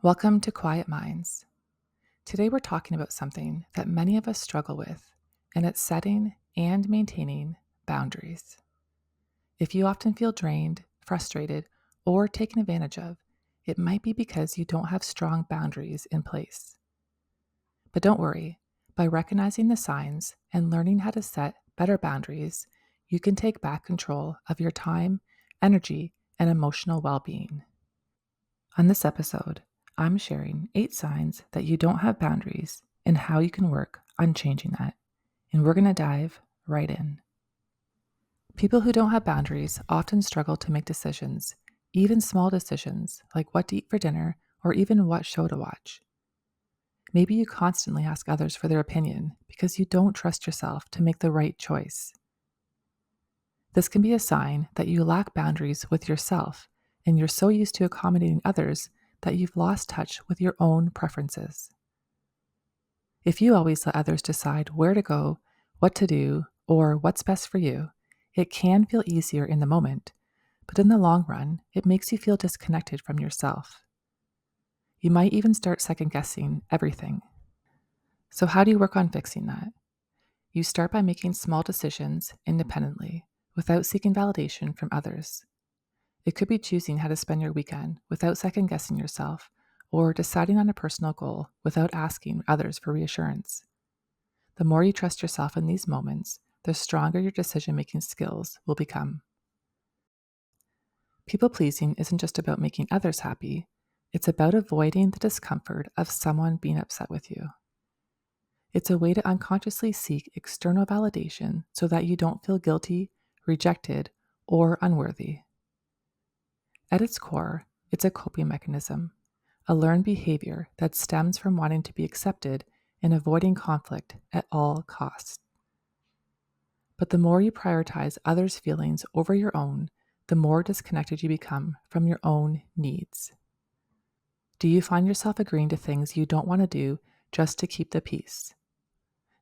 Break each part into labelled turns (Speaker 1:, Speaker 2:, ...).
Speaker 1: Welcome to Quiet Minds. Today we're talking about something that many of us struggle with, and it's setting and maintaining boundaries. If you often feel drained, frustrated, or taken advantage of, it might be because you don't have strong boundaries in place. But don't worry, by recognizing the signs and learning how to set better boundaries, you can take back control of your time, energy, and emotional well being. On this episode, I'm sharing 8 signs that you don't have boundaries and how you can work on changing that. And we're going to dive right in. People who don't have boundaries often struggle to make decisions, even small decisions like what to eat for dinner or even what show to watch. Maybe you constantly ask others for their opinion because you don't trust yourself to make the right choice. This can be a sign that you lack boundaries with yourself and you're so used to accommodating others that you've lost touch with your own preferences. If you always let others decide where to go, what to do, or what's best for you, it can feel easier in the moment, but in the long run, it makes you feel disconnected from yourself. You might even start second guessing everything. So, how do you work on fixing that? You start by making small decisions independently without seeking validation from others. It could be choosing how to spend your weekend without second guessing yourself, or deciding on a personal goal without asking others for reassurance. The more you trust yourself in these moments, the stronger your decision making skills will become. People pleasing isn't just about making others happy, it's about avoiding the discomfort of someone being upset with you. It's a way to unconsciously seek external validation so that you don't feel guilty, rejected, or unworthy. At its core, it's a coping mechanism, a learned behavior that stems from wanting to be accepted and avoiding conflict at all costs. But the more you prioritize others' feelings over your own, the more disconnected you become from your own needs. Do you find yourself agreeing to things you don't want to do just to keep the peace?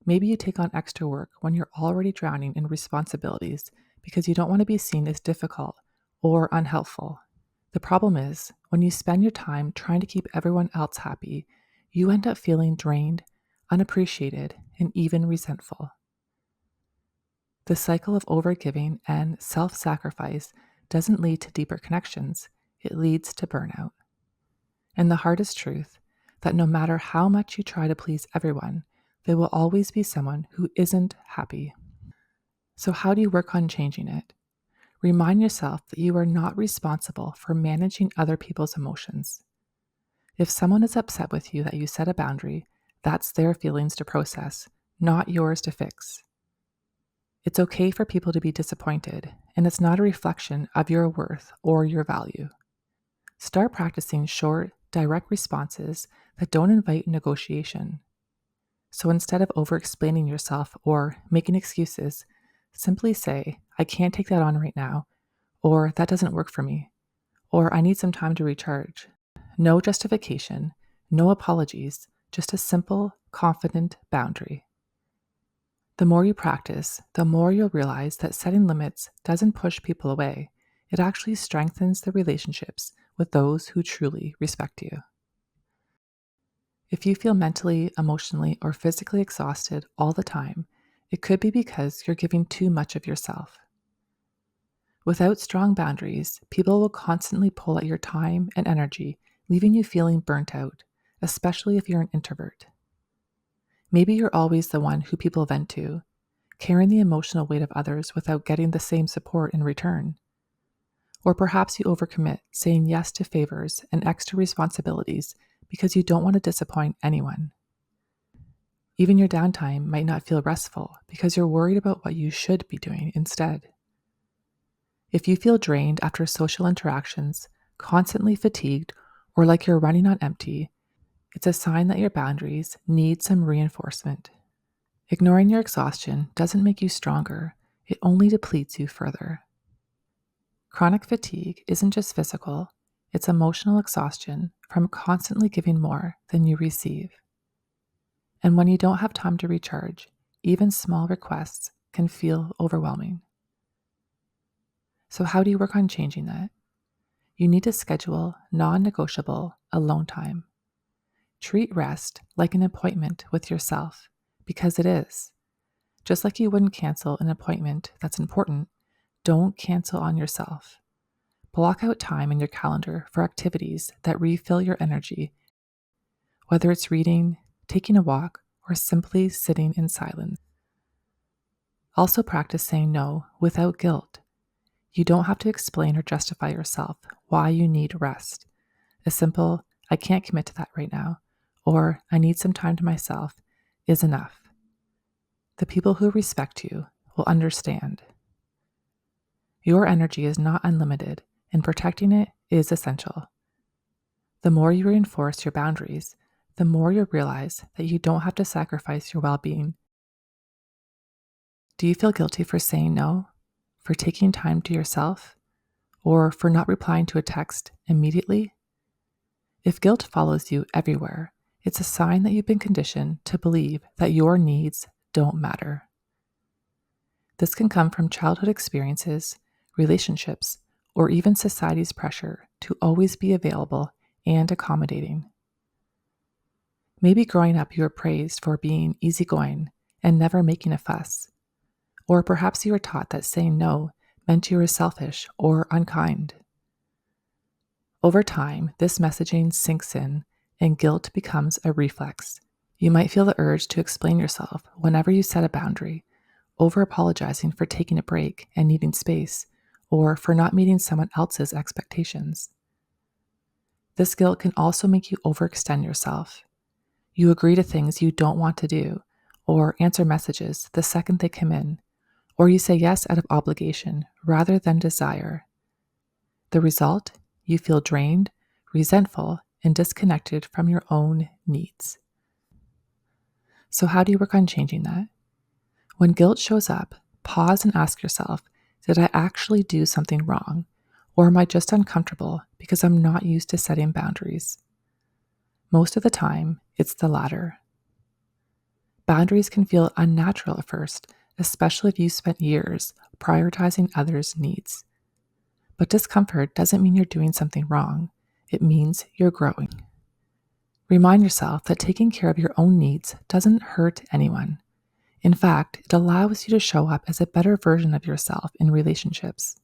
Speaker 1: Maybe you take on extra work when you're already drowning in responsibilities because you don't want to be seen as difficult or unhelpful. The problem is, when you spend your time trying to keep everyone else happy, you end up feeling drained, unappreciated, and even resentful. The cycle of overgiving and self sacrifice doesn't lead to deeper connections, it leads to burnout. And the hardest truth that no matter how much you try to please everyone, there will always be someone who isn't happy. So, how do you work on changing it? Remind yourself that you are not responsible for managing other people's emotions. If someone is upset with you that you set a boundary, that's their feelings to process, not yours to fix. It's okay for people to be disappointed, and it's not a reflection of your worth or your value. Start practicing short, direct responses that don't invite negotiation. So instead of over explaining yourself or making excuses, simply say, I can't take that on right now, or that doesn't work for me, or I need some time to recharge. No justification, no apologies, just a simple, confident boundary. The more you practice, the more you'll realize that setting limits doesn't push people away. It actually strengthens the relationships with those who truly respect you. If you feel mentally, emotionally, or physically exhausted all the time, it could be because you're giving too much of yourself. Without strong boundaries, people will constantly pull at your time and energy, leaving you feeling burnt out, especially if you're an introvert. Maybe you're always the one who people vent to, carrying the emotional weight of others without getting the same support in return. Or perhaps you overcommit, saying yes to favors and extra responsibilities because you don't want to disappoint anyone. Even your downtime might not feel restful because you're worried about what you should be doing instead. If you feel drained after social interactions, constantly fatigued, or like you're running on empty, it's a sign that your boundaries need some reinforcement. Ignoring your exhaustion doesn't make you stronger, it only depletes you further. Chronic fatigue isn't just physical, it's emotional exhaustion from constantly giving more than you receive. And when you don't have time to recharge, even small requests can feel overwhelming. So, how do you work on changing that? You need to schedule non negotiable alone time. Treat rest like an appointment with yourself, because it is. Just like you wouldn't cancel an appointment that's important, don't cancel on yourself. Block out time in your calendar for activities that refill your energy, whether it's reading, taking a walk, or simply sitting in silence. Also, practice saying no without guilt. You don't have to explain or justify yourself why you need rest. A simple, I can't commit to that right now, or I need some time to myself is enough. The people who respect you will understand. Your energy is not unlimited, and protecting it is essential. The more you reinforce your boundaries, the more you realize that you don't have to sacrifice your well-being. Do you feel guilty for saying no, for taking time to yourself, or for not replying to a text immediately? If guilt follows you everywhere, it's a sign that you've been conditioned to believe that your needs don't matter. This can come from childhood experiences, relationships, or even society's pressure to always be available and accommodating. Maybe growing up you were praised for being easygoing and never making a fuss. Or perhaps you were taught that saying no meant you were selfish or unkind. Over time, this messaging sinks in and guilt becomes a reflex. You might feel the urge to explain yourself whenever you set a boundary, over apologizing for taking a break and needing space, or for not meeting someone else's expectations. This guilt can also make you overextend yourself. You agree to things you don't want to do, or answer messages the second they come in, or you say yes out of obligation rather than desire. The result? You feel drained, resentful, and disconnected from your own needs. So, how do you work on changing that? When guilt shows up, pause and ask yourself, did I actually do something wrong? Or am I just uncomfortable because I'm not used to setting boundaries? Most of the time, it's the latter. Boundaries can feel unnatural at first, especially if you spent years prioritizing others' needs. But discomfort doesn't mean you're doing something wrong. It means you're growing. Remind yourself that taking care of your own needs doesn't hurt anyone. In fact, it allows you to show up as a better version of yourself in relationships.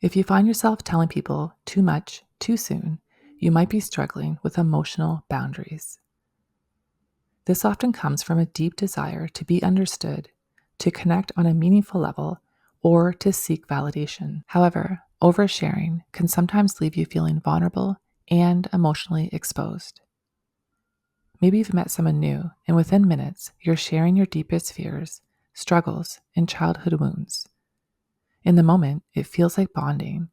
Speaker 1: If you find yourself telling people too much too soon, you might be struggling with emotional boundaries. This often comes from a deep desire to be understood, to connect on a meaningful level, or to seek validation. However, oversharing can sometimes leave you feeling vulnerable and emotionally exposed. Maybe you've met someone new, and within minutes, you're sharing your deepest fears, struggles, and childhood wounds. In the moment, it feels like bonding,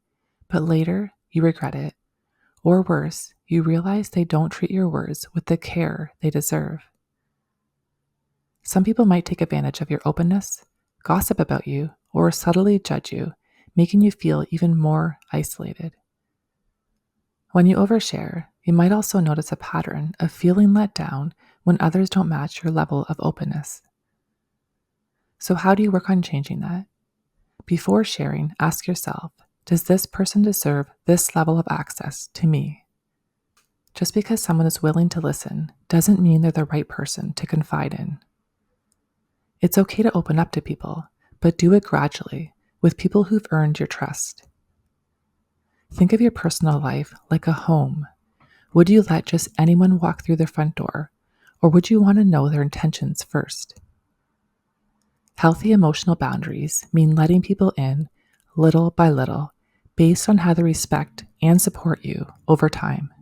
Speaker 1: but later, you regret it. Or worse, you realize they don't treat your words with the care they deserve. Some people might take advantage of your openness, gossip about you, or subtly judge you, making you feel even more isolated. When you overshare, you might also notice a pattern of feeling let down when others don't match your level of openness. So, how do you work on changing that? Before sharing, ask yourself, does this person deserve this level of access to me? Just because someone is willing to listen doesn't mean they're the right person to confide in. It's okay to open up to people, but do it gradually with people who've earned your trust. Think of your personal life like a home. Would you let just anyone walk through their front door, or would you want to know their intentions first? Healthy emotional boundaries mean letting people in little by little, based on how they respect and support you over time.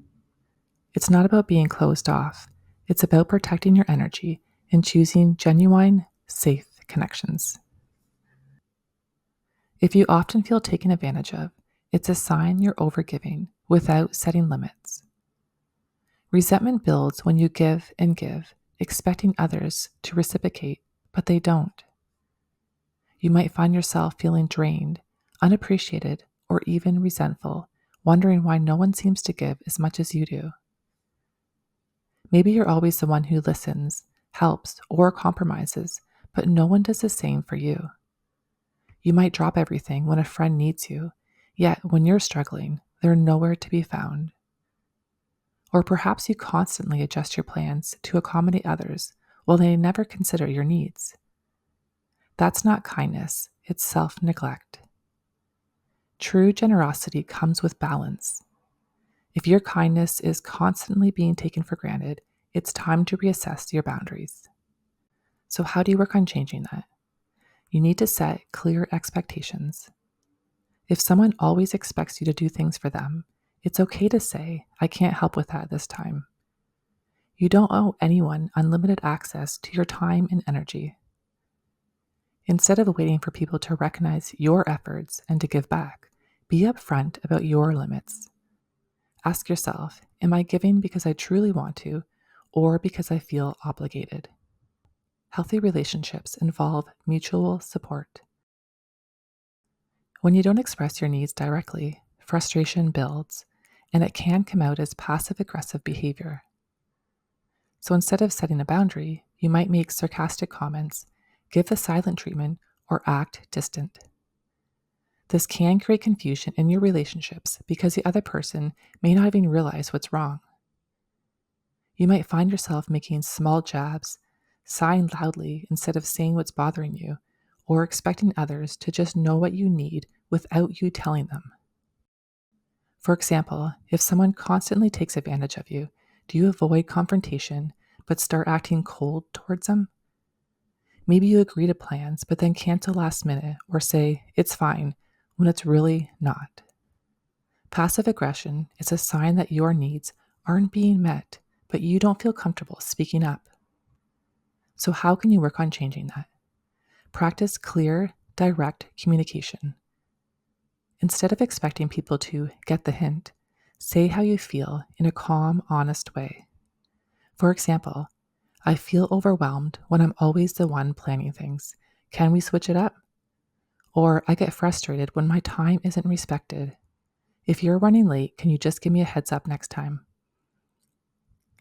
Speaker 1: It's not about being closed off. It's about protecting your energy and choosing genuine, safe connections. If you often feel taken advantage of, it's a sign you're overgiving without setting limits. Resentment builds when you give and give, expecting others to reciprocate, but they don't. You might find yourself feeling drained, unappreciated, or even resentful, wondering why no one seems to give as much as you do. Maybe you're always the one who listens, helps, or compromises, but no one does the same for you. You might drop everything when a friend needs you, yet when you're struggling, they're nowhere to be found. Or perhaps you constantly adjust your plans to accommodate others while they never consider your needs. That's not kindness, it's self neglect. True generosity comes with balance. If your kindness is constantly being taken for granted, it's time to reassess your boundaries. So, how do you work on changing that? You need to set clear expectations. If someone always expects you to do things for them, it's okay to say, I can't help with that this time. You don't owe anyone unlimited access to your time and energy. Instead of waiting for people to recognize your efforts and to give back, be upfront about your limits. Ask yourself, am I giving because I truly want to, or because I feel obligated? Healthy relationships involve mutual support. When you don't express your needs directly, frustration builds, and it can come out as passive-aggressive behavior. So instead of setting a boundary, you might make sarcastic comments, give the silent treatment, or act distant. This can create confusion in your relationships because the other person may not even realize what's wrong. You might find yourself making small jabs, sighing loudly instead of saying what's bothering you, or expecting others to just know what you need without you telling them. For example, if someone constantly takes advantage of you, do you avoid confrontation but start acting cold towards them? Maybe you agree to plans but then cancel last minute or say, it's fine, when it's really not. Passive aggression is a sign that your needs aren't being met, but you don't feel comfortable speaking up. So, how can you work on changing that? Practice clear, direct communication. Instead of expecting people to get the hint, say how you feel in a calm, honest way. For example, I feel overwhelmed when I'm always the one planning things. Can we switch it up? Or I get frustrated when my time isn't respected. If you're running late, can you just give me a heads up next time?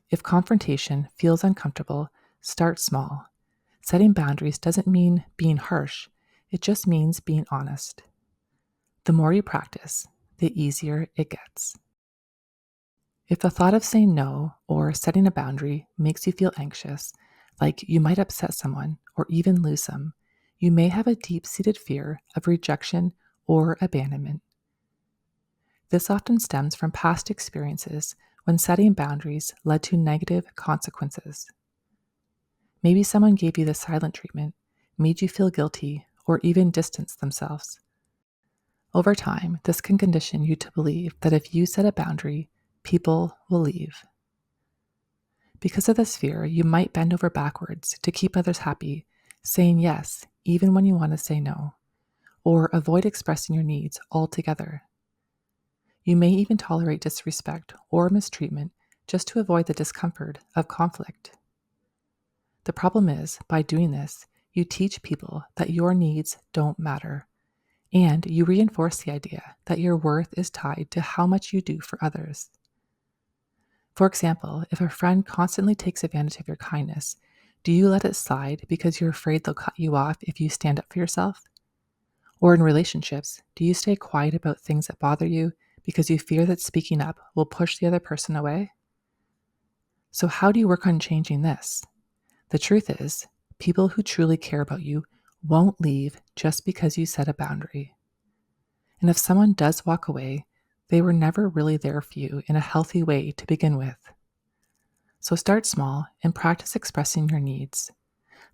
Speaker 1: If confrontation feels uncomfortable, start small. Setting boundaries doesn't mean being harsh, it just means being honest. The more you practice, the easier it gets. If the thought of saying no or setting a boundary makes you feel anxious, like you might upset someone or even lose them, you may have a deep-seated fear of rejection or abandonment. This often stems from past experiences when setting boundaries led to negative consequences. Maybe someone gave you the silent treatment, made you feel guilty, or even distanced themselves. Over time, this can condition you to believe that if you set a boundary, people will leave. Because of this fear, you might bend over backwards to keep others happy, saying yes even when you want to say no, or avoid expressing your needs altogether. You may even tolerate disrespect or mistreatment just to avoid the discomfort of conflict. The problem is, by doing this, you teach people that your needs don't matter, and you reinforce the idea that your worth is tied to how much you do for others. For example, if a friend constantly takes advantage of your kindness, do you let it slide because you're afraid they'll cut you off if you stand up for yourself? Or in relationships, do you stay quiet about things that bother you because you fear that speaking up will push the other person away? So how do you work on changing this? The truth is, people who truly care about you won't leave just because you set a boundary. And if someone does walk away, they were never really there for you in a healthy way to begin with. So start small and practice expressing your needs.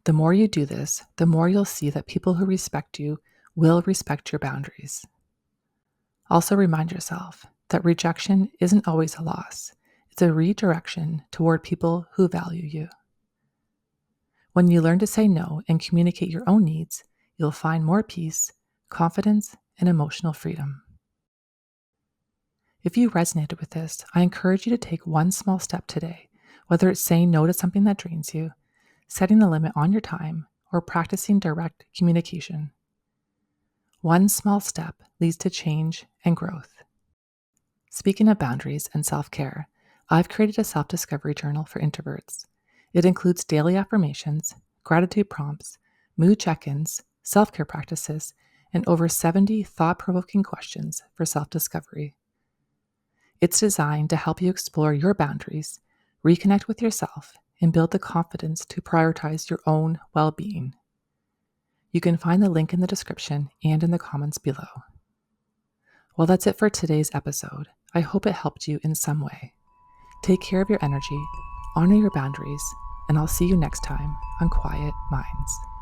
Speaker 1: The more you do this, the more you'll see that people who respect you will respect your boundaries. Also remind yourself that rejection isn't always a loss. It's a redirection toward people who value you. When you learn to say no and communicate your own needs, you'll find more peace, confidence, and emotional freedom. If you resonated with this, I encourage you to take one small step today, whether it's saying no to something that drains you, setting a limit on your time, or practicing direct communication. One small step leads to change and growth. Speaking of boundaries and self-care, I've created a self-discovery journal for introverts. It includes daily affirmations, gratitude prompts, mood check-ins, self-care practices, and over 70 thought-provoking questions for self-discovery. It's designed to help you explore your boundaries, reconnect with yourself, and build the confidence to prioritize your own well being. You can find the link in the description and in the comments below. Well, that's it for today's episode. I hope it helped you in some way. Take care of your energy, honor your boundaries, and I'll see you next time on Quiet Minds.